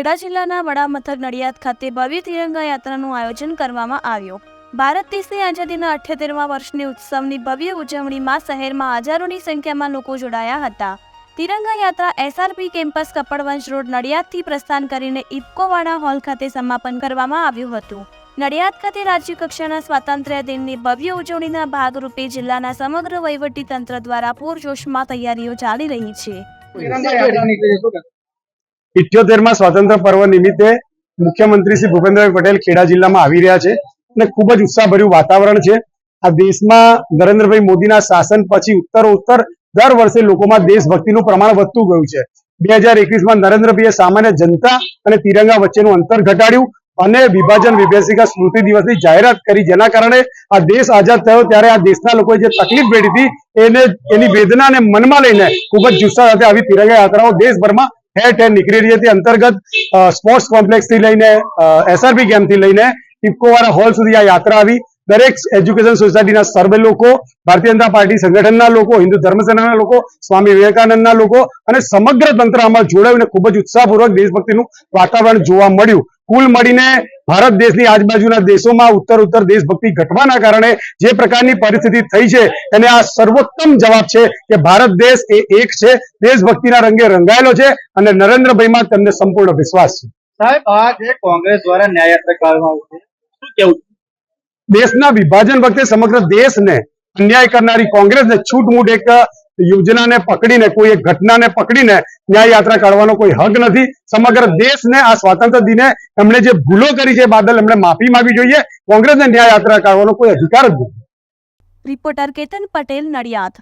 ખેડા જિલ્લાના વડા મથક નડિયાદ ખાતે ભવ્ય તિરંગા યાત્રાનું આયોજન કરવામાં આવ્યું। ભારત દેશની આઝાદીના 78મા વર્ષની ઉત્સવની ભવ્ય ઉજવણીમાં શહેરમાં હજારોની સંખ્યામાં લોકો જોડાયા હતા। તિરંગા યાત્રા એસઆરપી કેમ્પસ કપડવંશ રોડ નડિયાદથી પ્રસ્થાન કરીને ઇફકોવાડા હોલ ખાતે સમાપન કરવામાં આવ્યું હતું। નડિયાદ ખાતે રાજ્ય કક્ષાના સ્વાતંત્ર્ય દિનની ભવ્ય ઉજવણીના ભાગરૂપે જિલ્લાના સમગ્ર વહીવટી તંત્ર દ્વારા પૂરજોશમાં તૈયારીઓ ચાલી રહી છે। 78મા સ્વાતંત્ર્ય પર્વ નિમિત્તે મુખ્યમંત્રી શ્રી ભૂપેન્દ્રભાઈ પટેલ ખેડા જિલ્લામાં આવી રહ્યા છે અને ખૂબ જ ઉત્સાહભર્યું વાતાવરણ છે। આ દેશમાં નરેન્દ્રભાઈ મોદીના શાસન પછી ઉત્તરોત્તર દર વર્ષે લોકોમાં દેશભક્તિનું પ્રમાણ વધતું ગયું છે। 2021માં નરેન્દ્રભાઈએ સામાન્ય જનતા અને તિરંગા વચ્ચેનું અંતર ઘટાડ્યું અને વિભાજન વિભેદિકા સ્મૃતિ દિવસની જાહેરાત કરી, જેના કારણે આ દેશ આઝાદ થયો ત્યારે આ દેશના લોકોએ જે તકલીફ વેઠી હતી એની વેદનાને મનમાં લઈને ખૂબ જ જુસ્સા સાથે આવી તિરંગા યાત્રાઓ દેશભરમાં ઠેર ઠેર નીકળી રહી હતી। અંતર્ગત સ્પોર્ટ્સ કોમ્પ્લેક્સ થી લઈને એસઆરપી કેમ્પ થી લઈને ઇફકોવાડા હોલ સુધી આ યાત્રા આવી। દરેક એજ્યુકેશન સોસાયટીના સર્વે લોકો, ભારતીય જનતા પાર્ટી સંગઠનના લોકો, હિન્દુ ધર્મસેનાના લોકો, સ્વામી વિવેકાનંદના લોકો અને સમગ્ર તંત્ર આમાં જોડાયું ખૂબ જ ઉત્સાહપૂર્વક દેશભક્તિનું વાતાવરણ જોવા મળ્યું। કુલ મળીને ભારત દેશની આજુબાજુના દેશોમાં ઉત્તર દેશભક્તિ ઘટવાના કારણે જે પ્રકારની પરિસ્થિતિ થઈ છે એને આ સર્વોત્તમ જવાબ છે કે ભારત દેશ એ એક છે, દેશભક્તિના રંગે રંગાયેલો છે અને નરેન્દ્રભાઈમાં તેમને સંપૂર્ણ વિશ્વાસ છે। સાહેબ, આ જે કોંગ્રેસ દ્વારા ન્યાયયાત્રા કાઢવામાં આવશે, શું કેવું? દેશના વિભાજન વખતે સમગ્ર દેશને અન્યાય કરનારી કોંગ્રેસને છૂટમૂટ એક યોજનાને પકડીને, કોઈ એક ઘટનાને પકડીને ન્યાય યાત્રા કાઢવાનો કોઈ હક નથી। સમગ્ર દેશને આ સ્વાતંત્ર્ય દિને એમણે જે ભૂલો કરી છે બાદલ એમણે માફી માંગવી જોઈએ। કોંગ્રેસને ન્યાય યાત્રા કાઢવાનો કોઈ અધિકાર જ નથી। રિપોર્ટર કેતન પટેલ, નડિયાદ।